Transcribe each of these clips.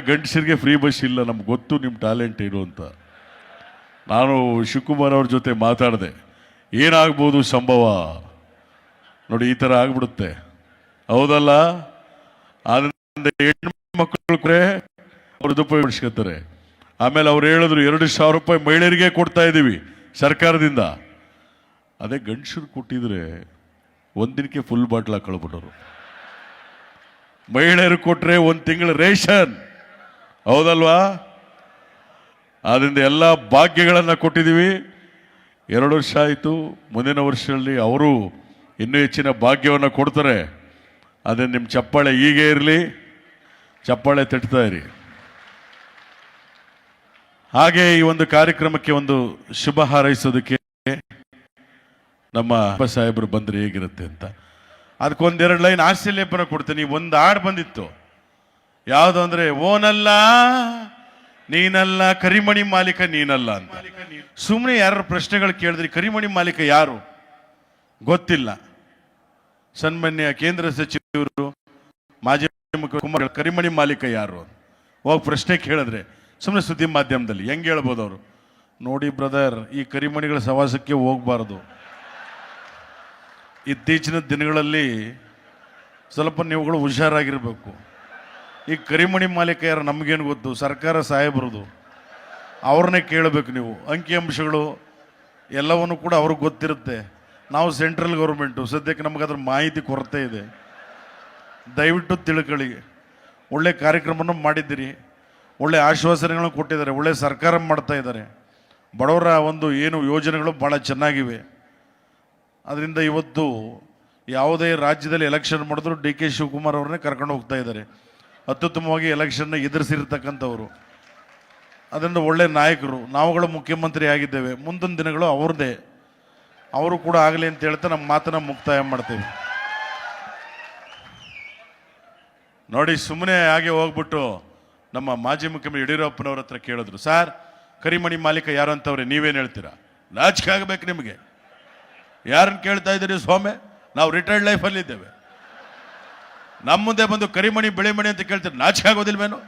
ಗಂಡಸರಿಗೆ free bus ಇಲ್ಲ, ನಮ್ಗೆ ಗೊತ್ತು ನಿಮ್ಮ ಟ್ಯಾಲೆಂಟ್ ಏನು ಅಂತ. ನಾನು ಶಿವಕುಮಾರ್ ಅವ್ರ ಜೊತೆ ಮಾತಾಡಿದೆ, ಏನಾಗ್ಬೋದು ಸಂಭವ ನೋಡಿ, ಈ ಥರ ಆಗ್ಬಿಡುತ್ತೆ, ಹೌದಲ್ಲ? ಅದರಿಂದ ಹೆಣ್ಮಕ್ಳು ಅವ್ರು ಉಪಯೋಗಿಸ್ಕೊತಾರೆ. ಆಮೇಲೆ ಅವ್ರು ಹೇಳಿದ್ರು 2,000 ರೂಪಾಯಿ ಮಹಿಳೆಯರಿಗೆ ಕೊಡ್ತಾ ಇದ್ದೀವಿ ಸರ್ಕಾರದಿಂದ. ಅದೇ ಗಂಡಸರು ಕೊಟ್ಟಿದ್ರೆ ಒಂದಿನಕ್ಕೆ ಫುಲ್ ಬಾಟ್ಲ ಕಳ್ಬಿಟ್ಟರು. ಮಹಿಳೆಯರು ಕೊಟ್ಟರೆ 1 ತಿಂಗಳ ರೇಷನ್, ಹೌದಲ್ವಾ? ಆದ್ದರಿಂದ ಎಲ್ಲ ಭಾಗ್ಯಗಳನ್ನು ಕೊಟ್ಟಿದ್ದೀವಿ. 2 ವರ್ಷ ಆಯಿತು, ಮುಂದಿನ ವರ್ಷದಲ್ಲಿ ಅವರು ಇನ್ನೂ ಹೆಚ್ಚಿನ ಭಾಗ್ಯವನ್ನು ಕೊಡ್ತಾರೆ. ಅದೇ ನಿಮ್ಮ ಚಪ್ಪಾಳೆ ಹೀಗೆ ಇರಲಿ, ಚಪ್ಪಾಳೆ ತಟ್ತಾ ಇರಿ. ಹಾಗೆ ಈ ಒಂದು ಕಾರ್ಯಕ್ರಮಕ್ಕೆ ಒಂದು ಶುಭ ಹಾರೈಸೋದಕ್ಕೆ ನಮ್ಮ ಸಾಹೇಬರು ಬಂದರೆ ಹೇಗಿರುತ್ತೆ ಅಂತ ಅದಕ್ಕೊಂದೆರಡು ಲೈನ್ ಆಶ್ಚರ್ಯಪನ ಕೊಡ್ತೀನಿ. ಒಂದು ಹಾಡು ಬಂದಿತ್ತು, ಯಾವುದು ಅಂದರೆ ಓನಲ್ಲ ನೀನಲ್ಲ ಕರಿಮಣಿ ಮಾಲೀಕ ನೀನಲ್ಲ ಅಂತ. ಸುಮ್ಮನೆ ಯಾರು ಪ್ರಶ್ನೆಗಳು ಕೇಳಿದ್ರಿ, ಕರಿಮಣಿ ಮಾಲೀಕ ಯಾರು ಗೊತ್ತಿಲ್ಲ. ಸನ್ಮಾನ್ಯ ಕೇಂದ್ರ ಸಚಿವರು ಮಾಜಿ ಮುಖ್ಯಮಂತ್ರಿ ಕರಿಮಣಿ ಮಾಲೀಕ ಯಾರು ಹೋಗಿ ಪ್ರಶ್ನೆ ಕೇಳಿದ್ರೆ ಸುಮ್ಮನೆ ಸುದ್ದಿ ಮಾಧ್ಯಮದಲ್ಲಿ ಹೆಂಗೆ ಹೇಳ್ಬೋದು ಅವರು? ನೋಡಿ ಬ್ರದರ್, ಈ ಕರಿಮಣಿಗಳ ಸವಾಸಕ್ಕೆ ಹೋಗಬಾರ್ದು. ಇತ್ತೀಚಿನ ದಿನಗಳಲ್ಲಿ ಸ್ವಲ್ಪ ನೀವುಗಳು ಹುಷಾರಾಗಿರ್ಬೇಕು. ಈ ಕರಿಮಣಿ ಮಾಲೀಕ ಯಾರು ನಮಗೇನು ಗೊತ್ತು? ಸರ್ಕಾರ ಸಾಹೇಬ್ರದು, ಅವ್ರನ್ನೇ ಕೇಳಬೇಕು ನೀವು. ಅಂಕಿಅಂಶಗಳು ಎಲ್ಲವನ್ನೂ ಕೂಡ ಅವ್ರಿಗೆ ಗೊತ್ತಿರುತ್ತೆ. ನಾವು ಸೆಂಟ್ರಲ್ ಗೌರ್ಮೆಂಟು, ಸದ್ಯಕ್ಕೆ ನಮಗೆ ಅದ್ರ ಮಾಹಿತಿ ಕೊರತೆ ಇದೆ. ದಯವಿಟ್ಟು ತಿಳ್ಕೊಳ್ಳಿ. ಒಳ್ಳೆ ಕಾರ್ಯಕ್ರಮವನ್ನು ಮಾಡಿದ್ದೀರಿ, ಒಳ್ಳೆ ಆಶ್ವಾಸನೆಗಳನ್ನು ಕೊಟ್ಟಿದ್ದಾರೆ, ಒಳ್ಳೆ ಸರ್ಕಾರ ಮಾಡ್ತಾ ಇದ್ದಾರೆ. ಬಡವರ ಒಂದು ಏನು ಯೋಜನೆಗಳು ಭಾಳ ಚೆನ್ನಾಗಿವೆ. ಅದರಿಂದ ಇವತ್ತು ಯಾವುದೇ ರಾಜ್ಯದಲ್ಲಿ ಎಲೆಕ್ಷನ್ ಮಾಡಿದ್ರು ಡಿ ಕೆ ಶಿವಕುಮಾರ್ ಅವ್ರನ್ನೇ ಕರ್ಕೊಂಡು ಹೋಗ್ತಾ ಇದ್ದಾರೆ. ಅತ್ಯುತ್ತಮವಾಗಿ ಎಲೆಕ್ಷನ್ನ ಎದುರಿಸಿರ್ತಕ್ಕಂಥವ್ರು. ಅದರಿಂದ ಒಳ್ಳೆ ನಾಯಕರು. ನಾವುಗಳು ಮುಖ್ಯಮಂತ್ರಿ ಆಗಿದ್ದೇವೆ, ಮುಂದಿನ ದಿನಗಳು ಅವ್ರದ್ದೇ, ಅವರು ಕೂಡ ಆಗಲಿ ಅಂತ ಹೇಳ್ತಾ ನಮ್ಮ ಮಾತನ್ನು ಮುಕ್ತಾಯ ಮಾಡ್ತೇವೆ. ನೋಡಿ, ಸುಮ್ಮನೆ ಹಾಗೆ ಹೋಗ್ಬಿಟ್ಟು ನಮ್ಮ ಮಾಜಿ ಮುಖ್ಯಮಂತ್ರಿ ಯಡಿಯೂರಪ್ಪನವ್ರ ಹತ್ರ ಕೇಳಿದ್ರು, ಸರ್ ಕರಿಮಣಿ ಮಾಲೀಕ ಯಾರು ಅಂತವ್ರೆ, ನೀವೇನು ಹೇಳ್ತೀರಾ? ನಾಚಿಕೆ ಆಗಬೇಕು ನಿಮಗೆ. ಯಾರನ್ನು ಕೇಳ್ತಾ ಇದ್ದೀರಿ ಸ್ವಾಮಿ? ನಾವು ರಿಟೈರ್ಡ್ ಲೈಫಲ್ಲಿ ಇದ್ದೇವೆ. ನಮ್ಮ ಮುಂದೆ ಬಂದು ಕರಿಮಣಿ ಬೆಳೆಮಣಿ ಅಂತ ಕೇಳ್ತೀರಿ, ನಾಚಿಕೆ ಆಗೋದಿಲ್ವೇನು?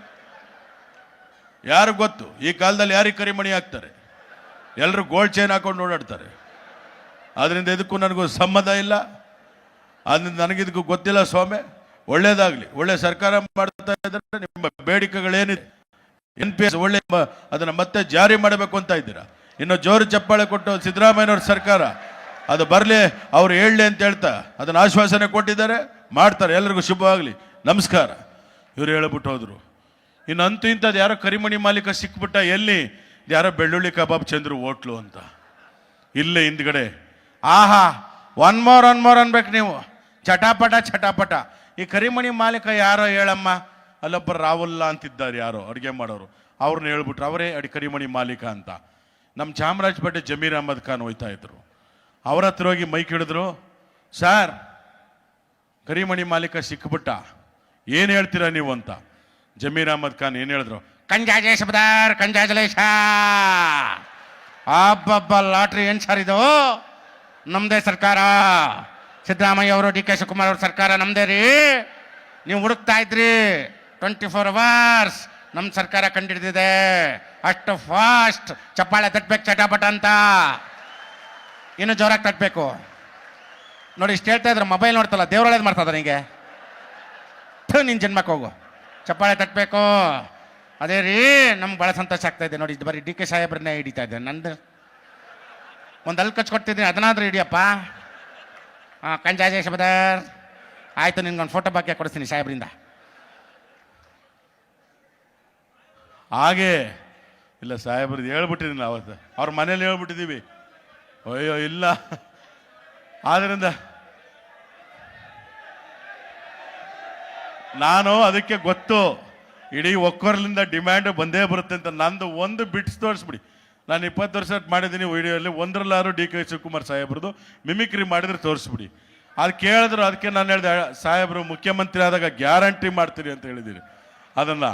ಯಾರು ಗೊತ್ತು ಈ ಕಾಲದಲ್ಲಿ ಯಾರಿಗೆ ಕರಿಮಣಿ ಹಾಕ್ತಾರೆ? ಎಲ್ಲರೂ ಗೋಲ್ಡ್ ಚೈನ್ ಹಾಕೊಂಡು ಓಡಾಡ್ತಾರೆ. ಅದರಿಂದ ಇದಕ್ಕೂ ನನಗೂ ಸಂಬಂಧ ಇಲ್ಲ. ಅದರಿಂದ ನನಗಿದಕ್ಕೂ ಗೊತ್ತಿಲ್ಲ ಸ್ವಾಮಿ. ಒಳ್ಳೇದಾಗಲಿ, ಒಳ್ಳೆ ಸರ್ಕಾರ ಮಾಡ್ತಾ ಇದ್ದಾರೆ. ನಿಮ್ಮ ಬೇಡಿಕೆಗಳೇನಿದೆ NPS ಒಳ್ಳೆ ಅದನ್ನು ಮತ್ತೆ ಜಾರಿ ಮಾಡಬೇಕು ಅಂತ ಇದ್ದೀರಾ. ಇನ್ನು ಜೋರು ಚಪ್ಪಾಳೆ ಕೊಟ್ಟು ಸಿದ್ದರಾಮಯ್ಯನವ್ರ ಸರ್ಕಾರ ಅದು ಬರಲಿ, ಅವ್ರು ಹೇಳಲಿ ಅಂತ ಹೇಳ್ತಾ ಅದನ್ನು ಆಶ್ವಾಸನೆ ಕೊಟ್ಟಿದ್ದಾರೆ, ಮಾಡ್ತಾರೆ. ಎಲ್ಲರಿಗೂ ಶುಭವಾಗಲಿ, ನಮಸ್ಕಾರ. ಇವರು ಹೇಳ್ಬಿಟ್ಟು ಹೋದರು. ಇನ್ನು ಅಂತೂ ಇಂಥದ್ದು ಯಾರೋ ಕರಿಮಣಿ ಮಾಲೀಕ ಸಿಕ್ಬಿಟ್ಟ. ಎಲ್ಲಿ? ಯಾರೋ ಬೆಳ್ಳುಳ್ಳಿ ಕಬಾಬ್ ಚಂದ್ರು ಹೋಟ್ಲು ಅಂತ ಇಲ್ಲೇ ಹಿಂದ್ಗಡೆ. ಆಹಾ, ಒನ್ ಮೋರ್ ಅನ್ಬೇಕು ನೀವು. ಚಟಾಪಟ. ಈ ಕರಿಮಣಿ ಮಾಲೀಕ ಯಾರೋ ಹೇಳಮ್ಮ. ಅಲ್ಲೊಬ್ಬ ರಾಹುಲ್ಲ ಅಂತಿದ್ದಾರೆ, ಯಾರೋ ಅಡುಗೆ ಮಾಡೋರು, ಅವ್ರನ್ನ ಹೇಳ್ಬಿಟ್ರು, ಅವರೇ ಕರಿಮಣಿ ಮಾಲೀಕ ಅಂತ. ನಮ್ಮ ಚಾಮರಾಜಪೇಟೆ ಜಮೀರ್ ಅಹಮದ್ ಖಾನ್ ಹೋಯ್ತಾ ಇದ್ರು. ಅವ್ರ ಹತ್ರ ಹೋಗಿ ಮೈಕ್ ಹಿಡಿದ್ರು, ಸರ್ ಕರಿಮಣಿ ಮಾಲೀಕ ಸಿಕ್ಬಿಟ್ಟ, ಏನು ಹೇಳ್ತೀರಾ ನೀವು ಅಂತ. ಜಮೀರ್ ಅಹಮದ್ ಖಾನ್ ಏನು ಹೇಳಿದ್ರು? ಕಂಜಾಜಲೇಶ. ಅಬ್ಬಬ್ಬ, ಲಾಟ್ರಿ ಏನು ಸರ್ ಇದು? ನಮ್ಮದೇ ಸರ್ಕಾರ, ಸಿದ್ದರಾಮಯ್ಯ ಅವರು, ಡಿ ಕೆ ಶಿವಕುಮಾರ್ ಅವ್ರ ಸರ್ಕಾರ ನಮ್ಮದೇ ರೀ. ನೀವು ಹುಡುಕ್ತಾ ಇದ್ರಿ 24 hours, ನಮ್ಮ ಸರ್ಕಾರ ಕಂಡಿಡ್ದಿದೆ. ಅಷ್ಟು ಫಾಸ್ಟ್ ಚಪ್ಪಾಳೆ ತಟ್ಟಬೇಕು ಚಟಾಪಟ ಅಂತ. ಇನ್ನು ಜೋರಾಗಿ ತಟ್ಟಬೇಕು. ನೋಡಿ, ಇಷ್ಟು ಹೇಳ್ತಾ ಇದ್ರೆ ಮೊಬೈಲ್ ನೋಡ್ತಲ್ಲ, ದೇವ್ರ ಒಳ್ಳೇದು ಮಾಡ್ತದ ನಿಮಗೆ. ನಿನ್ನ ಜನ್ಮಕ್ಕೆ ಹೋಗು, ಚಪ್ಪಾಳೆ ತಟ್ಟಬೇಕು. ಅದೇ ರೀ, ನಮ್ಗೆ ಭಾಳ ಸಂತೋಷ ಆಗ್ತಾ ಇದೆ. ನೋಡಿ, ಇದು ಬರೀ ಡಿ ಕೆ ಸಾಹೇಬ್ರನ್ನೇ ಹಿಡಿತಾ ಇದೆ. ನಂದು ಒಂದು ಅಲ್ಲಿ ಕಚ್ಕೊಡ್ತಿದ್ದೀನಿ, ಅದನ್ನಾದ್ರೂ ಹಿಡಿಯಪ್ಪ. ಹಾಂ, ಕಂಜಾಜೆ ಶಬದರ್ ಆಯಿತು, ನಿನ್ಗೊಂದು ಫೋಟೋ ಬಾಕಿ ಕೊಡಿಸ್ತೀನಿ ಸಾಹೇಬ್ರಿಂದ. ಹಾಗೆ ಇಲ್ಲ, ಸಾಹೇಬ್ರದ್ದು ಹೇಳ್ಬಿಟ್ಟಿದ್ದೀನಿ ಅವತ್ತು, ಅವ್ರ ಮನೇಲಿ ಹೇಳ್ಬಿಟ್ಟಿದ್ದೀವಿ. ಅಯ್ಯೋ ಇಲ್ಲ, ಆದ್ದರಿಂದ ನಾನು ಅದಕ್ಕೆ ಗೊತ್ತು, ಇಡೀ ಒಕ್ಕೊರ್ಲಿಂದ ಡಿಮ್ಯಾಂಡ್ ಬಂದೇ ಬರುತ್ತೆ ಅಂತ. ನಂದು ಒಂದು ಬಿಟ್ಸ್ ತೋರಿಸ್ಬಿಡಿ. ನಾನು 20 ವರ್ಷ ಮಾಡಿದ್ದೀನಿ ವಿಡಿಯೋಲ್ಲಿ, ಒಂದರಲ್ಲಾರು ಡಿ ಕೆ ಶಿವಕುಮಾರ್ ಸಾಹೇಬ್ರದ್ದು ಮಿಮಿಕ್ರಿ ಮಾಡಿದ್ರೆ ತೋರಿಸ್ಬಿಡಿ. ಅದು ಕೇಳಿದ್ರು, ಅದಕ್ಕೆ ನಾನು ಹೇಳಿದೆ, ಸಾಹೇಬರು ಮುಖ್ಯಮಂತ್ರಿ ಆದಾಗ ಗ್ಯಾರಂಟಿ ಮಾಡ್ತೀರಿ ಅಂತ ಹೇಳಿದ್ದೀರಿ. ಅದನ್ನು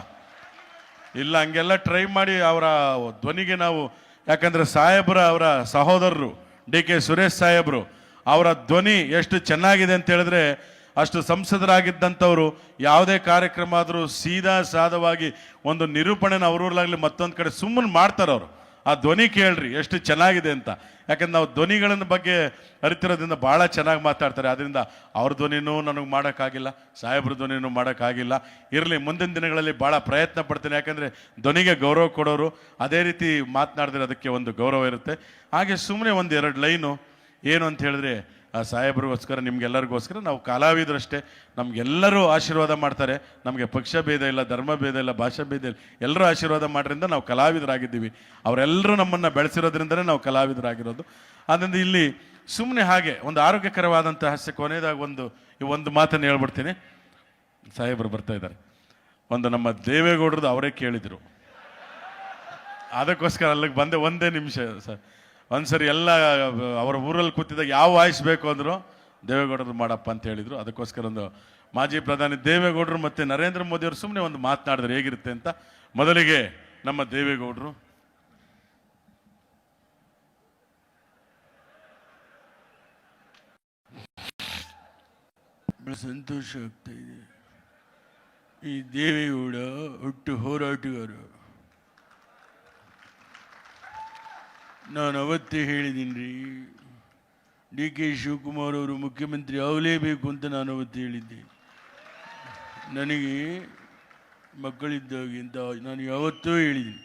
ಇಲ್ಲ, ಹಂಗೆಲ್ಲ ಟ್ರೈ ಮಾಡಿ ಅವರ ಧ್ವನಿಗೆ ನಾವು, ಯಾಕಂದರೆ ಅವರ ಸಹೋದರರು ಡಿ ಕೆ ಸುರೇಶ್ ಸಾಹೇಬರು, ಅವರ ಧ್ವನಿ ಎಷ್ಟು ಚೆನ್ನಾಗಿದೆ ಅಂತ ಹೇಳಿದ್ರೆ ಅಷ್ಟು ಸಂಸದರಾಗಿದ್ದಂಥವ್ರು ಯಾವುದೇ ಕಾರ್ಯಕ್ರಮ ಆದರೂ ಸೀದಾ ಸಾದವಾಗಿ ಒಂದು ನಿರೂಪಣೆನ ಅವ್ರೂರ್ಲಾಗಲಿ ಮತ್ತೊಂದು ಕಡೆ ಸುಮ್ಮನೆ ಮಾಡ್ತಾರೆ ಅವರು. ಆ ಧ್ವನಿ ಕೇಳ್ರಿ ಎಷ್ಟು ಚೆನ್ನಾಗಿದೆ ಅಂತ. ಯಾಕಂದ್ರೆ ನಾವು ಧ್ವನಿಗಳನ್ನ ಬಗ್ಗೆ ಅರಿತಿರೋದ್ರಿಂದ ಭಾಳ ಚೆನ್ನಾಗಿ ಮಾತಾಡ್ತಾರೆ. ಅದರಿಂದ ಅವ್ರ ಧ್ವನಿನೂ ನನಗೆ ಮಾಡೋಕ್ಕಾಗಿಲ್ಲ, ಸಾಹೇಬ್ರ ಧ್ವನಿನೂ ಮಾಡೋಕ್ಕಾಗಿಲ್ಲ. ಇರಲಿ, ಮುಂದಿನ ದಿನಗಳಲ್ಲಿ ಭಾಳ ಪ್ರಯತ್ನ ಪಡ್ತೇನೆ. ಯಾಕಂದರೆ ಧ್ವನಿಗೆ ಗೌರವ ಕೊಡೋರು ಅದೇ ರೀತಿ ಮಾತನಾಡಿದ್ರೆ ಅದಕ್ಕೆ ಒಂದು ಗೌರವ ಇರುತ್ತೆ. ಹಾಗೆ ಸುಮ್ಮನೆ ಒಂದು 2 ಲೈನು ಏನು ಅಂತ ಹೇಳಿದ್ರೆ, ಆ ಸಾಹೇಬ್ರಿಗೋಸ್ಕರ ನಿಮ್ಗೆಲ್ಲರಿಗೋಸ್ಕರ ನಾವು ಕಲಾವಿದರಷ್ಟೇ, ನಮಗೆಲ್ಲರೂ ಆಶೀರ್ವಾದ ಮಾಡ್ತಾರೆ. ನಮಗೆ ಪಕ್ಷ ಭೇದ ಇಲ್ಲ, ಧರ್ಮ ಭೇದ ಇಲ್ಲ, ಭಾಷಾ ಭೇದ ಇಲ್ಲ, ಎಲ್ಲರೂ ಆಶೀರ್ವಾದ ಮಾಡೋದ್ರಿಂದ ನಾವು ಕಲಾವಿದರಾಗಿದ್ದೀವಿ. ಅವರೆಲ್ಲರೂ ನಮ್ಮನ್ನು ಬೆಳೆಸಿರೋದ್ರಿಂದಲೇ ನಾವು ಕಲಾವಿದರಾಗಿರೋದು. ಆದ್ದರಿಂದ ಇಲ್ಲಿ ಸುಮ್ಮನೆ ಹಾಗೆ ಒಂದು ಆರೋಗ್ಯಕರವಾದಂಥ ಹಾಸ್ಯ ಕೊನೆಯದಾಗ ಒಂದು ಮಾತನ್ನು ಹೇಳ್ಬಿಡ್ತೀನಿ. ಸಾಹೇಬರು ಬರ್ತಾ ಇದ್ದಾರೆ. ಒಂದು ನಮ್ಮ ದೇವೇಗೌಡರದು ಅವರೇ ಕೇಳಿದರು, ಅದಕ್ಕೋಸ್ಕರ ಅಲ್ಲಿಗೆ ಬಂದೆ. ಒಂದೇ ನಿಮಿಷ ಸರ್. ಒಂದ್ಸರಿ ಎಲ್ಲ ಅವರ ಊರಲ್ಲಿ ಕೂತಿದ್ದಾಗ ಯಾವ ವಾಯ್ಸ್ ಬೇಕು ಅಂದರು, ದೇವೇಗೌಡರು ಮಾಡಪ್ಪ ಅಂತ ಹೇಳಿದರು. ಅದಕ್ಕೋಸ್ಕರ ಒಂದು ಮಾಜಿ ಪ್ರಧಾನಿ ದೇವೇಗೌಡರು ಮತ್ತು ನರೇಂದ್ರ ಮೋದಿ ಅವರು ಸುಮ್ಮನೆ ಒಂದು ಮಾತನಾಡಿದ್ರೆ ಹೇಗಿರುತ್ತೆ ಅಂತ. ಮೊದಲಿಗೆ ನಮ್ಮ ದೇವೇಗೌಡರು. ಸಂತೋಷ ಆಗ್ತಾ ಇದೆ. ಈ ದೇವೇಗೌಡ ಹುಟ್ಟು ಹೋರಾಟಗಾರ. ನಾನು ಅವತ್ತೇ ಹೇಳಿದ್ದೀನಿ ರೀ, DK ಶಿವಕುಮಾರ್ ಅವರು ಮುಖ್ಯಮಂತ್ರಿ ಆಗಲೇಬೇಕು ಅಂತ ನಾನು ಅವತ್ತು ಹೇಳಿದ್ದೆ. ನನಗೆ ಮಕ್ಕಳಿದ್ದಾಗಿಂತ ನಾನು ಯಾವತ್ತೂ ಹೇಳಿದ್ದೀನಿ.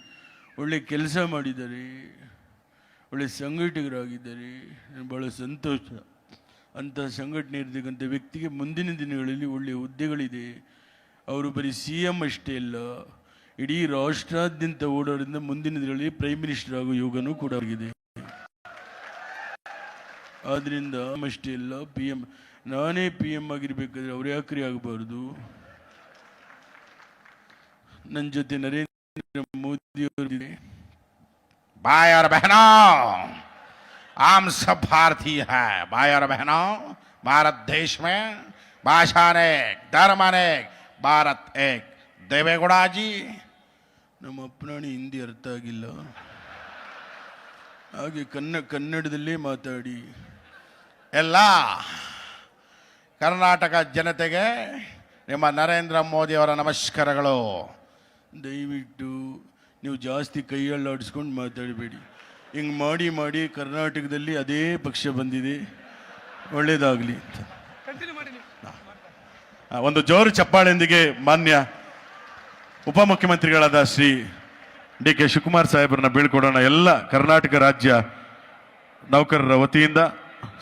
ಒಳ್ಳೆ ಕೆಲಸ ಮಾಡಿದ್ದಾರೆ, ಒಳ್ಳೆ ಸಂಘಟಕರಾಗಿದ್ದಾರೆ. ಭಾಳ ಸಂತೋಷ. ಅಂಥ ಸಂಘಟನೆ ಇರತಕ್ಕಂಥ ವ್ಯಕ್ತಿಗೆ ಮುಂದಿನ ದಿನಗಳಲ್ಲಿ ಒಳ್ಳೆಯ ಹುದ್ದೆಗಳಿದೆ. ಅವರು ಬರೀ CM ಅಷ್ಟೇ ಅಲ್ಲ, ಇಡೀ ರಾಷ್ಟ್ರಾದ್ಯಂತ ಓಡೋದ್ರಿಂದ ಮುಂದಿನ ದಿನಗಳಲ್ಲಿ ಪ್ರೈಮ್ ಮಿನಿಸ್ಟರ್ ಆಗೋ ಯೋಗನೂ ಕೂಡ ಆಗಿದೆ. ಆದ್ದರಿಂದ ಅಷ್ಟೇ ಅಲ್ಲ, PM ನಾನೇ PM ಆಗಿರ್ಬೇಕಾದ್ರೆ ಅವ್ರು ಯಾಕ್ರಿ ಆಗಬಾರ್ದು? ನನ್ನ ಜೊತೆ ನರೇಂದ್ರ ಮೋದಿ ಅವರಿದೆ. भाई और बहनों, हम सब भारतीय हैं. भाई और बहनों, भारत देश में भाषा अनेक, धर्म अनेक, भारत एक. देवेगौड़ा जी, ನಮ್ಮ ಅಪ್ಪನಾಣಿ ಹಿಂದಿ ಅರ್ಥ ಆಗಿಲ್ಲ, ಹಾಗೆ ಕನ್ನಡದಲ್ಲೇ ಮಾತಾಡಿ. ಎಲ್ಲ ಕರ್ನಾಟಕ ಜನತೆಗೆ ನಿಮ್ಮ ನರೇಂದ್ರ ಮೋದಿ ಅವರ ನಮಸ್ಕಾರಗಳು. ದಯವಿಟ್ಟು ನೀವು ಜಾಸ್ತಿ ಕೈಯಲ್ಲಾಡಿಸ್ಕೊಂಡು ಮಾತಾಡಬೇಡಿ. ಹಿಂಗೆ ಮಾಡಿ ಮಾಡಿ ಕರ್ನಾಟಕದಲ್ಲಿ ಅದೇ ಪಕ್ಷ ಬಂದಿದೆ. ಒಳ್ಳೇದಾಗಲಿ. ಒಂದು ಜೋರು ಚಪ್ಪಾಳೆಯೊಂದಿಗೆ ಮಾನ್ಯ ಉಪಮುಖ್ಯಮಂತ್ರಿಗಳಾದ ಶ್ರೀ DK ಶಿವಕುಮಾರ್ ಸಾಹೇಬರನ್ನ ಬೀಳ್ಕೊಡೋಣ. ಎಲ್ಲ ಕರ್ನಾಟಕ ರಾಜ್ಯ ನೌಕರರ ವತಿಯಿಂದ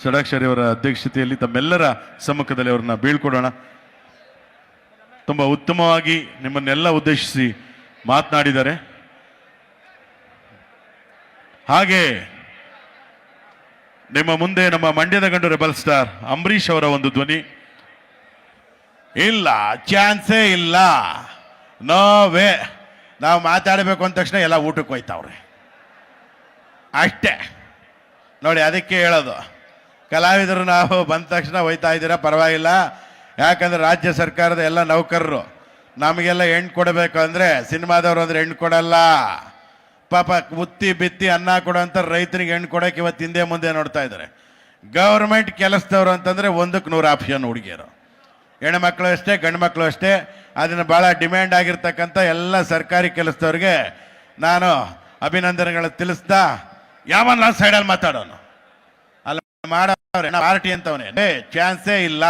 ಷಡಾಕ್ಷರಿ ಅವರ ಅಧ್ಯಕ್ಷತೆಯಲ್ಲಿ ತಮ್ಮೆಲ್ಲರ ಸಮ್ಮುಖದಲ್ಲಿ ಅವ್ರನ್ನ ಬೀಳ್ಕೊಡೋಣ. ತುಂಬ ಉತ್ತಮವಾಗಿ ನಿಮ್ಮನ್ನೆಲ್ಲ ಉದ್ದೇಶಿಸಿ ಮಾತನಾಡಿದ್ದಾರೆ. ಹಾಗೆ ನಿಮ್ಮ ಮುಂದೆ ನಮ್ಮ ಮಂಡ್ಯದ ಗಂಡು ರೆಬಲ್ ಸ್ಟಾರ್ ಅಂಬರೀಷ್ ಅವರ ಒಂದು ಧ್ವನಿ. ಇಲ್ಲ, ಚಾನ್ಸೇ ಇಲ್ಲ, ನೋ ವೇ. ನಾವು ಮಾತಾಡಬೇಕು ಅಂದ ತಕ್ಷಣ ಎಲ್ಲ ಊಟಕ್ಕೆ ಹೋಯ್ತಾವ್ರೆ ಅಷ್ಟೇ ನೋಡಿ. ಅದಕ್ಕೆ ಹೇಳೋದು, ಕಲಾವಿದರು ನಾವು ಬಂದ ತಕ್ಷಣ ಹೋಯ್ತಾ ಇದ್ದೀರಾ, ಪರವಾಗಿಲ್ಲ. ಯಾಕಂದ್ರೆ ರಾಜ್ಯ ಸರ್ಕಾರದ ಎಲ್ಲ ನೌಕರರು ನಮಗೆಲ್ಲ ಹೆಣ್ಣು ಕೊಡಬೇಕು ಅಂದರೆ, ಸಿನಿಮಾದವರು ಅಂದ್ರೆ ಹೆಣ್ಣು ಕೊಡಲ್ಲ. ಪಾಪ ಉತ್ತಿ ಬಿತ್ತಿ ಅನ್ನ ಕೊಡೋಂಥ ರೈತರಿಗೆ ಹೆಣ್ಣು ಕೊಡೋಕೆ ಇವತ್ತು ಹಿಂದೆ ಮುಂದೆ ನೋಡ್ತಾ ಇದ್ದಾರೆ. ಗೌರ್ಮೆಂಟ್ ಕೆಲಸದವರು ಅಂತಂದರೆ 1ಕ್ಕೆ 100 ಆಪ್ಷನ್ ಹುಡುಗಿಯರು. ಹೆಣ್ಮಕ್ಳು ಅಷ್ಟೇ, ಗಂಡು ಮಕ್ಕಳು ಅಷ್ಟೇ. ಅದನ್ನು ಭಾಳ ಡಿಮ್ಯಾಂಡ್ ಆಗಿರ್ತಕ್ಕಂಥ ಎಲ್ಲ ಸರ್ಕಾರಿ ಕೆಲಸದವ್ರಿಗೆ ನಾನು ಅಭಿನಂದನೆಗಳು ತಿಳಿಸ್ತಾ, ಯಾವನ್ನ ಸೈಡಲ್ಲಿ ಮಾತಾಡೋನು ಅಲ್ಲ, ಮಾಡೋವ್ರೆ ಪಾರ್ಟಿ ಅಂತವನೇ. ಚಾನ್ಸೇ ಇಲ್ಲ,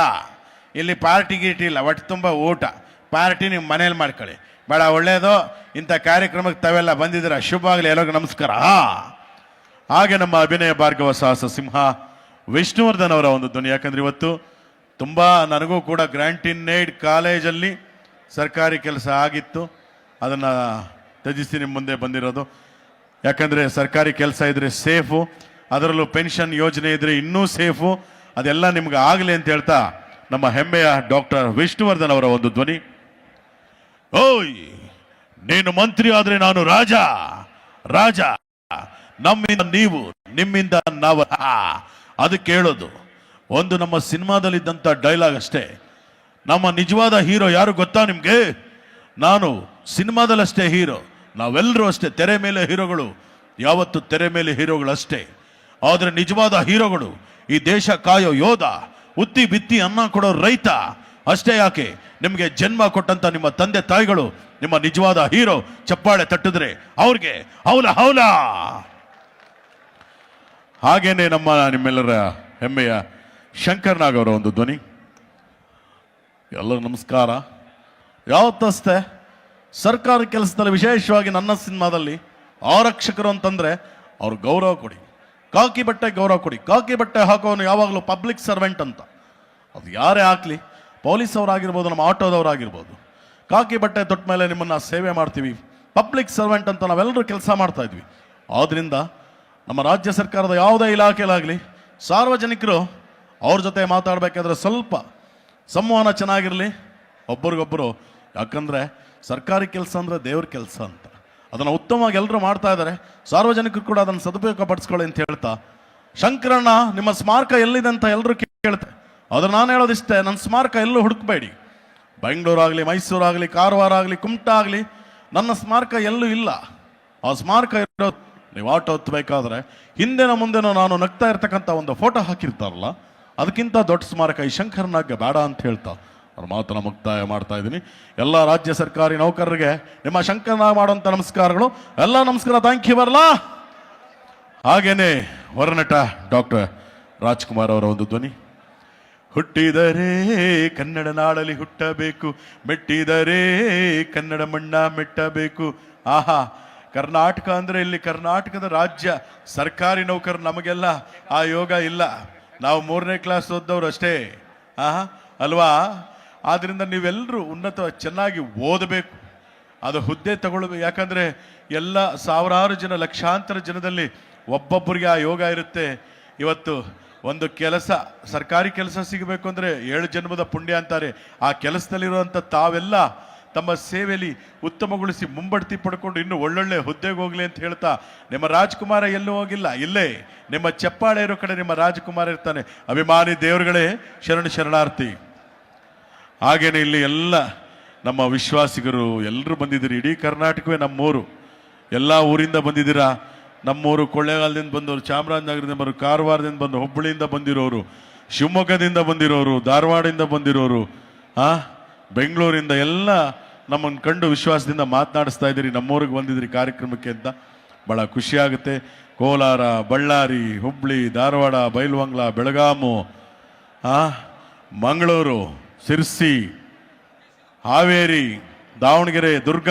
ಇಲ್ಲಿ ಪಾರ್ಟಿ ಗೀಟಿ ಇಲ್ಲ, ಒಟ್ಟು ತುಂಬ ಊಟ. ಪಾರ್ಟಿ ನೀವು ಮನೇಲಿ ಮಾಡ್ಕೊಳ್ಳಿ, ಭಾಳ ಒಳ್ಳೆಯದು. ಇಂಥ ಕಾರ್ಯಕ್ರಮಕ್ಕೆ ತಾವೆಲ್ಲ ಬಂದಿದ್ದೀರ, ಶುಭವಾಗಲಿ. ಎಲ್ಲರಿಗೂ ನಮಸ್ಕಾರ. ಹಾಗೆ ನಮ್ಮ ಅಭಿನಯ ಭಾರ್ಗವ ಸಾಹಸ ಸಿಂಹ ವಿಷ್ಣುವರ್ಧನ್ ಅವರ ಒಂದು ಧ್ವನಿ. ಯಾಕಂದ್ರೆ ಇವತ್ತು ತುಂಬ ನನಗೂ ಕೂಡ ಗ್ರಾಂಟಿನೇಡ್ ಕಾಲೇಜಲ್ಲಿ ಸರ್ಕಾರಿ ಕೆಲಸ ಆಗಿತ್ತು, ಅದನ್ನು ತ್ಯಜಿಸಿ ನಿಮ್ಮ ಮುಂದೆ ಬಂದಿರೋದು. ಯಾಕಂದರೆ ಸರ್ಕಾರಿ ಕೆಲಸ ಇದ್ದರೆ ಸೇಫು, ಅದರಲ್ಲೂ ಪೆನ್ಷನ್ ಯೋಜನೆ ಇದ್ದರೆ ಇನ್ನೂ ಸೇಫು. ಅದೆಲ್ಲ ನಿಮ್ಗೆ ಆಗಲಿ ಅಂತ ಹೇಳ್ತಾ ನಮ್ಮ ಹೆಮ್ಮೆಯ ಡಾಕ್ಟರ್ ವಿಷ್ಣುವರ್ಧನ್ ಅವರ ಒಂದು ಧ್ವನಿ. ಓಯ್, ನೀನು ಮಂತ್ರಿ ಆದರೆ ನಾನು ರಾಜ, ರಾಜ. ನಮ್ಮಿಂದ ನೀವು, ನಿಮ್ಮಿಂದ ನಾವು. ಅದಕ್ಕೆ ಹೇಳೋದು ಒಂದು ನಮ್ಮ ಸಿನಿಮಾದಲ್ಲಿದ್ದಂಥ ಡೈಲಾಗ್ ಅಷ್ಟೇ. ನಮ್ಮ ನಿಜವಾದ ಹೀರೋ ಯಾರು ಗೊತ್ತಾ ನಿಮಗೆ? ನಾನು ಸಿನಿಮಾದಲ್ಲಷ್ಟೇ ಹೀರೋ, ನಾವೆಲ್ಲರೂ ಅಷ್ಟೇ ತೆರೆ ಮೇಲೆ ಹೀರೋಗಳು. ಯಾವತ್ತು ತೆರೆ ಮೇಲೆ ಹೀರೋಗಳು ಅಷ್ಟೇ. ಆದರೆ ನಿಜವಾದ ಹೀರೋಗಳು ಈ ದೇಶ ಕಾಯೋ ಯೋಧ, ಉತ್ತಿ ಬಿತ್ತಿ ಅನ್ನ ಕೊಡೋ ರೈತ ಅಷ್ಟೇ ಯಾಕೆ, ನಿಮಗೆ ಜನ್ಮ ಕೊಟ್ಟಂತ ನಿಮ್ಮ ತಂದೆ ತಾಯಿಗಳು ನಿಮ್ಮ ನಿಜವಾದ ಹೀರೋ. ಚಪ್ಪಾಳೆ ತಟ್ಟಿದ್ರೆ ಅವ್ರಿಗೆ ಹೌಲ ಹೌಲ. ಹಾಗೇನೆ ನಿಮ್ಮೆಲ್ಲರ ಹೆಮ್ಮೆಯ ಶಂಕರ್ ನಾಗ್ ಅವರ ಒಂದು ಧ್ವನಿ. ಎಲ್ಲರೂ ನಮಸ್ಕಾರ. ಯಾವತ್ತಷ್ಟೇ ಸರ್ಕಾರಿ ಕೆಲಸದಲ್ಲಿ ವಿಶೇಷವಾಗಿ ನನ್ನ ಸಿನಿಮಾದಲ್ಲಿ ಆರಕ್ಷಕರು ಅಂತಂದ್ರೆ ಅವ್ರು ಗೌರವ ಕೊಡಿ, ಕಾಕಿ ಬಟ್ಟೆ ಗೌರವ ಕೊಡಿ. ಕಾಕಿ ಬಟ್ಟೆ ಹಾಕೋನು ಯಾವಾಗಲೂ ಪಬ್ಲಿಕ್ ಸರ್ವೆಂಟ್ ಅಂತ. ಅದು ಯಾರೇ ಹಾಕ್ಲಿ, ಪೊಲೀಸ್ ಅವರಾಗಿರ್ಬೋದು, ನಮ್ಮ ಆಟೋದವರಾಗಿರ್ಬೋದು, ಕಾಕಿ ಬಟ್ಟೆ ತೊಟ್ಟ ಮೇಲೆ ನಿಮ್ಮನ್ನ ಸೇವೆ ಮಾಡ್ತೀವಿ, ಪಬ್ಲಿಕ್ ಸರ್ವೆಂಟ್ ಅಂತ ನಾವೆಲ್ಲರೂ ಕೆಲಸ ಮಾಡ್ತಾ ಇದ್ವಿ. ಆದ್ರಿಂದ ನಮ್ಮ ರಾಜ್ಯ ಸರ್ಕಾರದ ಯಾವುದೇ ಇಲಾಖೆಲಾಗಲಿ ಸಾರ್ವಜನಿಕರು ಅವ್ರ ಜೊತೆ ಮಾತಾಡಬೇಕಾದ್ರೆ ಸ್ವಲ್ಪ ಸಂವಹನ ಚೆನ್ನಾಗಿರಲಿ ಒಬ್ಬರಿಗೊಬ್ಬರು. ಯಾಕಂದರೆ ಸರ್ಕಾರಿ ಕೆಲಸ ಅಂದರೆ ದೇವ್ರ ಕೆಲಸ ಅಂತ, ಅದನ್ನು ಉತ್ತಮವಾಗಿ ಎಲ್ಲರೂ ಮಾಡ್ತಾ ಇದ್ದಾರೆ. ಸಾರ್ವಜನಿಕರು ಕೂಡ ಅದನ್ನು ಸದುಪಯೋಗ ಪಡಿಸ್ಕೊಳ್ಳಿ ಅಂತ ಹೇಳ್ತಾ, ಶಂಕರಣ್ಣ ನಿಮ್ಮ ಸ್ಮಾರಕ ಎಲ್ಲಿದೆ ಅಂತ ಎಲ್ಲರೂ ಕೇಳ್ತಾರೆ. ಆದ್ರೆ ನಾನು ಹೇಳೋದಿಷ್ಟೇ, ನನ್ನ ಸ್ಮಾರಕ ಎಲ್ಲೂ ಹುಡುಕಬೇಡಿ. ಬೆಂಗಳೂರಾಗಲಿ, ಮೈಸೂರಾಗಲಿ, ಕಾರವಾರ ಆಗಲಿ, ಕುಮಟಾ ಆಗಲಿ, ನನ್ನ ಸ್ಮಾರಕ ಎಲ್ಲೂ ಇಲ್ಲ. ಆ ಸ್ಮಾರಕ ಇರೋದು ನೀವು ಆಟೋ ಹತ್ತಬೇಕಾದ್ರೆ ಹಿಂದೆನ ಮುಂದೆನೋ ನಾನು ನಗ್ತಾ ಇರ್ತಕ್ಕಂಥ ಒಂದು ಫೋಟೋ ಹಾಕಿರ್ತಾರಲ್ಲ, ಅದಕ್ಕಿಂತ ದೊಡ್ಡ ಸ್ಮಾರಕ ಈ ಶಂಕರನಾಗ ಬೇಡ ಅಂತ ಹೇಳ್ತಾ ಅವ್ರ ಮಾತನ್ನ ಮುಕ್ತಾಯ ಮಾಡ್ತಾ ಇದ್ದೀನಿ. ಎಲ್ಲ ರಾಜ್ಯ ಸರ್ಕಾರಿ ನೌಕರರಿಗೆ ನಿಮ್ಮ ಶಂಕರನಾಗ್ ಮಾಡುವಂಥ ನಮಸ್ಕಾರಗಳು. ಎಲ್ಲ ನಮಸ್ಕಾರ, ಥ್ಯಾಂಕ್ ಯು ಬರಲಾ. ಹಾಗೇನೆ ಹೊರನಟ ಡಾಕ್ಟರ್ ರಾಜ್ಕುಮಾರ್ ಅವರ ಒಂದು ಧ್ವನಿ. ಹುಟ್ಟಿದರೆ ಕನ್ನಡ ನಾಡಲ್ಲಿ ಹುಟ್ಟಬೇಕು, ಮೆಟ್ಟಿದರೆ ಕನ್ನಡ ಮಣ್ಣ ಮೆಟ್ಟಬೇಕು. ಆಹಾ, ಕರ್ನಾಟಕ ಅಂದ್ರೆ ಇಲ್ಲಿ ಕರ್ನಾಟಕದ ರಾಜ್ಯ ಸರ್ಕಾರಿ ನೌಕರು. ನಮಗೆಲ್ಲ ಆ ಯೋಗ ಇಲ್ಲ, ನಾವು 3ನೇ ಕ್ಲಾಸ್ ಓದ್ದವ್ರು ಅಷ್ಟೇ. ಅಲ್ವಾ? ಆದ್ರಿಂದ ನೀವೆಲ್ಲರೂ ಉನ್ನತ ಚೆನ್ನಾಗಿ ಓದಬೇಕು, ಅದು ಹುದ್ದೆ ತಗೊಳ್ಬೇಕು. ಯಾಕಂದ್ರೆ ಎಲ್ಲ ಸಾವಿರಾರು ಜನ, ಲಕ್ಷಾಂತರ ಜನದಲ್ಲಿ ಒಬ್ಬೊಬ್ಬರಿಗೆ ಆ ಯೋಗ ಇರುತ್ತೆ. ಇವತ್ತು ಒಂದು ಕೆಲಸ, ಸರ್ಕಾರಿ ಕೆಲಸ ಸಿಗಬೇಕು ಅಂದ್ರೆ 7 ಜನ್ಮದ ಪುಣ್ಯ ಅಂತಾರೆ. ಆ ಕೆಲಸದಲ್ಲಿರುವಂಥ ತಾವೆಲ್ಲ ತಮ್ಮ ಸೇವೆಯಲ್ಲಿ ಉತ್ತಮಗೊಳಿಸಿ ಮುಂಬಡ್ತಿ ಪಡ್ಕೊಂಡು ಇನ್ನು ಒಳ್ಳೊಳ್ಳೆ ಹುದ್ದೆಗೆ ಹೋಗ್ಲಿ ಅಂತ ಹೇಳ್ತಾ, ನಿಮ್ಮ ರಾಜ್ಕುಮಾರ ಎಲ್ಲೂ ಹೋಗಿಲ್ಲ, ಇಲ್ಲೇ ನಿಮ್ಮ ಚಪ್ಪಾಳೆ ಇರೋ ಕಡೆ ನಿಮ್ಮ ರಾಜ್ಕುಮಾರ ಇರ್ತಾನೆ. ಅಭಿಮಾನಿ ದೇವರುಗಳೇ ಶರಣ ಶರಣಾರ್ಥಿ. ಹಾಗೇನೆ ಇಲ್ಲಿ ಎಲ್ಲ ನಮ್ಮ ವಿಶ್ವಾಸಿಗರು ಎಲ್ಲರೂ ಬಂದಿದ್ದೀರಿ. ಇಡೀ ಕರ್ನಾಟಕವೇ ನಮ್ಮೂರು, ಎಲ್ಲ ಊರಿಂದ ಬಂದಿದ್ದೀರಾ. ನಮ್ಮೂರು ಕೊಳ್ಳೇಗಾಲದಿಂದ ಬಂದವರು, ಚಾಮರಾಜನಗರದಿಂದ ಬಂದರು, ಕಾರವಾರದಿಂದ ಬಂದು, ಹುಬ್ಬಳ್ಳಿಯಿಂದ ಬಂದಿರೋರು, ಶಿವಮೊಗ್ಗದಿಂದ ಬಂದಿರೋರು, ಧಾರವಾಡದಿಂದ ಬಂದಿರೋರು, ಬೆಂಗಳೂರಿಂದ ಎಲ್ಲ ನಮ್ಮನ್ನು ಕಂಡು ವಿಶ್ವಾಸದಿಂದ ಮಾತನಾಡಿಸ್ತಾ ಇದ್ದೀರಿ. ನಮ್ಮೂರಿಗೆ ಬಂದಿದ್ದೀರಿ ಕಾರ್ಯಕ್ರಮಕ್ಕೆ ಅಂತ ಭಾಳ ಖುಷಿಯಾಗುತ್ತೆ. ಕೋಲಾರ, ಬಳ್ಳಾರಿ, ಹುಬ್ಬಳ್ಳಿ, ಧಾರವಾಡ, ಬೈಲಹೊಂಗಲ, ಬೆಳಗಾಮು, ಮಂಗಳೂರು, ಸಿರ್ಸಿ, ಹಾವೇರಿ, ದಾವಣಗೆರೆ, ದುರ್ಗ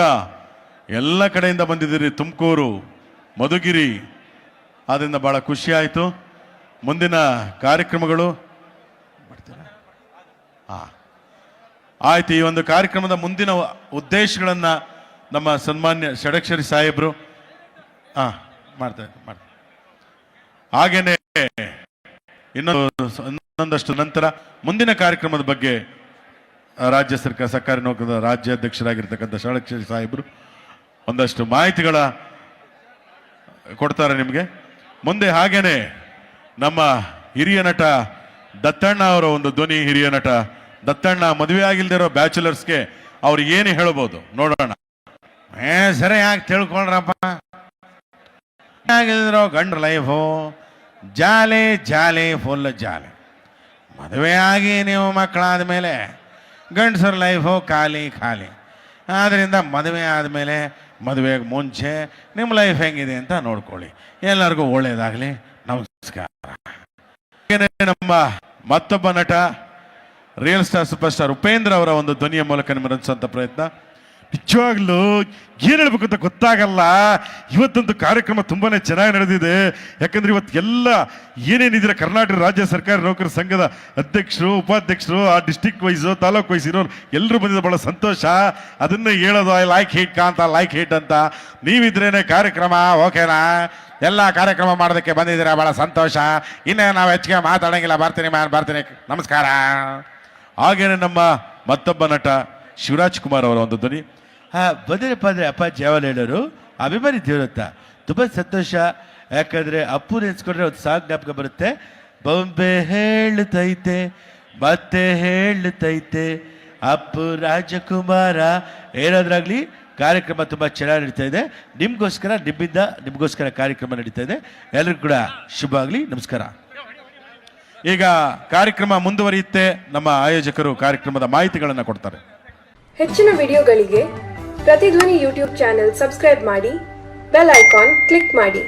ಎಲ್ಲ ಕಡೆಯಿಂದ ಬಂದಿದ್ದೀರಿ. ತುಮಕೂರು, ಮಧುಗಿರಿ. ಆದ್ದರಿಂದ ಭಾಳ ಖುಷಿ ಆಯಿತು. ಮುಂದಿನ ಕಾರ್ಯಕ್ರಮಗಳು ಆಯ್ತು. ಈ ಒಂದು ಕಾರ್ಯಕ್ರಮದ ಮುಂದಿನ ಉದ್ದೇಶಗಳನ್ನ ನಮ್ಮ ಸನ್ಮಾನ್ಯ ಷಡಕ್ಷರಿ ಸಾಹೇಬರು ಮಾಡ್ತಾರೆ. ಹಾಗೇನೆ ಇನ್ನೊಂದಷ್ಟು ನಂತರ ಮುಂದಿನ ಕಾರ್ಯಕ್ರಮದ ಬಗ್ಗೆ ರಾಜ್ಯ ಸರ್ಕಾರಿ ನೌಕರರ ರಾಜ್ಯಾಧ್ಯಕ್ಷರಾಗಿರ್ತಕ್ಕಂಥ ಷಡಕ್ಷರಿ ಸಾಹೇಬರು ಒಂದಷ್ಟು ಮಾಹಿತಿಗಳ ಕೊಡ್ತಾರೆ ನಿಮಗೆ ಮುಂದೆ. ಹಾಗೇನೆ ನಮ್ಮ ಹಿರಿಯ ನಟ ದತ್ತಣ್ಣ ಅವರ ಒಂದು ಧ್ವನಿ. ಹಿರಿಯ ನಟ ದತ್ತಣ್ಣ ಮದುವೆ ಆಗಿಲ್ದಿರೋ ಬ್ಯಾಚುಲರ್ಸ್ಗೆ ಅವ್ರು ಏನು ಹೇಳ್ಬೋದು ನೋಡೋಣ. ಸರಿ ಯಾಕೆ ತಿಳ್ಕೊಂಡ್ರಪ್ಪ, ಆಗಿಲ್ದಿರೋ ಗಂಡ್ರ ಲೈಫು ಜಾಲಿ ಜಾಲಿ, ಫುಲ್ ಜಾಲಿ. ಮದುವೆ ಆಗಿ ನೀವು ಮಕ್ಕಳಾದ ಮೇಲೆ ಗಂಡಸರ ಲೈಫು ಖಾಲಿ ಖಾಲಿ. ಆದ್ದರಿಂದ ಮದುವೆ ಆದಮೇಲೆ, ಮದುವೆಗೆ ಮುಂಚೆ ನಿಮ್ಮ ಲೈಫ್ ಹೆಂಗಿದೆ ಅಂತ ನೋಡ್ಕೊಳ್ಳಿ. ಎಲ್ಲರಿಗೂ ಒಳ್ಳೇದಾಗಲಿ. ನಮಸ್ಕಾರ. ನಮ್ಮ ಮತ್ತೊಬ್ಬ ನಟ real star super star Upendra ಅವರ ಒಂದು ಧ್ವನಿಯ ಮೂಲಕ ನಿಮ್ಮ ರಚಿಸುವಂಥ ಪ್ರಯತ್ನ. ನಿಜವಾಗ್ಲೂ ಏನು ಹೇಳ್ಬೇಕು ಅಂತ ಗೊತ್ತಾಗಲ್ಲ. ಇವತ್ತಂತೂ ಕಾರ್ಯಕ್ರಮ ತುಂಬಾನೇ ಚೆನ್ನಾಗಿ ನಡೆದಿದೆ. ಯಾಕಂದ್ರೆ ಇವತ್ತು ಎಲ್ಲ ಏನೇನಿದ್ರೆ ಕರ್ನಾಟಕ ರಾಜ್ಯ ಸರ್ಕಾರಿ ನೌಕರರ ಸಂಘದ ಅಧ್ಯಕ್ಷರು, ಉಪಾಧ್ಯಕ್ಷರು, ಆ ಡಿಸ್ಟಿಕ್ ವೈಸು, ತಾಲೂಕು ವೈಸ್ ಇರೋರು ಎಲ್ಲರೂ ಬಂದಿದ್ದು ಬಹಳ ಸಂತೋಷ. ಅದನ್ನೇ ಹೇಳೋದು ಐ ಲೈಕ್ ಹಿಟ್ ಅಂತ, ಲೈಕ್ ಹಿಟ್ ಅಂತ. ನೀವಿದ್ರೇನೆ ಕಾರ್ಯಕ್ರಮ ಓಕೆನಾ? ಎಲ್ಲ ಕಾರ್ಯಕ್ರಮ ಮಾಡೋದಕ್ಕೆ ಬಂದಿದ್ದೀರಾ, ಬಹಳ ಸಂತೋಷ. ಇನ್ನೇ ನಾವು ಹೆಚ್ಚಿಗೆ ಮಾತಾಡಂಗಿಲ್ಲ. ಬರ್ತೀನಿ. ನಮಸ್ಕಾರ. ಹಾಗೇನೆ ನಮ್ಮ ಮತ್ತೊಬ್ಬ ನಟ ಶಿವರಾಜ್ ಕುಮಾರ್ ಅವರ ಒಂದು ಧ್ವನಿ. ಬಂದ್ರಪ್ಪ ಅಂದರೆ ಅಪ್ಪಾಜಿ ಯಾವಾಗ ಹೇಳೋರು ಅಭಿಮಾನಿ ದೇವರತ್ತ ತುಂಬ ಸಂತೋಷ. ಯಾಕಂದರೆ ಅಪ್ಪು ನೆನೆಸ್ಕೊಂಡ್ರೆ ಒಂದು ಸಾಂಗ್ ಜ್ಞಾಪಕ ಬರುತ್ತೆ. ಬೊಂಬೆ ಹೇಳುತ್ತೈತೆ ಮತ್ತೆ ಹೇಳುತ್ತೈತೆ ಅಪ್ಪು ರಾಜಕುಮಾರ. ಏನಾದ್ರಾಗಲಿ ಕಾರ್ಯಕ್ರಮ ತುಂಬ ಚೆನ್ನಾಗಿ ನಡೀತಾ ಇದೆ. ನಿಮಗೋಸ್ಕರ ಕಾರ್ಯಕ್ರಮ ನಡೀತಾ ಇದೆ. ಎಲ್ಲರಿಗೂ ಕೂಡ ಶುಭ ಆಗಲಿ. ನಮಸ್ಕಾರ. ಈಗ ಕಾರ್ಯಕ್ರಮ ಮುಂದುವರಿಯುತ್ತೆ. ನಮ್ಮ ಆಯೋಜಕರು ಕಾರ್ಯಕ್ರಮದ ಮಾಹಿತಿಗಳನ್ನು ಕೊಡ್ತಾರೆ. ಹೆಚ್ಚಿನ ವಿಡಿಯೋಗಳಿಗೆ ಪ್ರತಿಧ್ವನಿ ಯೂಟ್ಯೂಬ್ ಚಾನೆಲ್ ಸಬ್ಸ್ಕ್ರೈಬ್ ಮಾಡಿ, ಬೆಲ್ ಐಕಾನ್ ಕ್ಲಿಕ್ ಮಾಡಿ.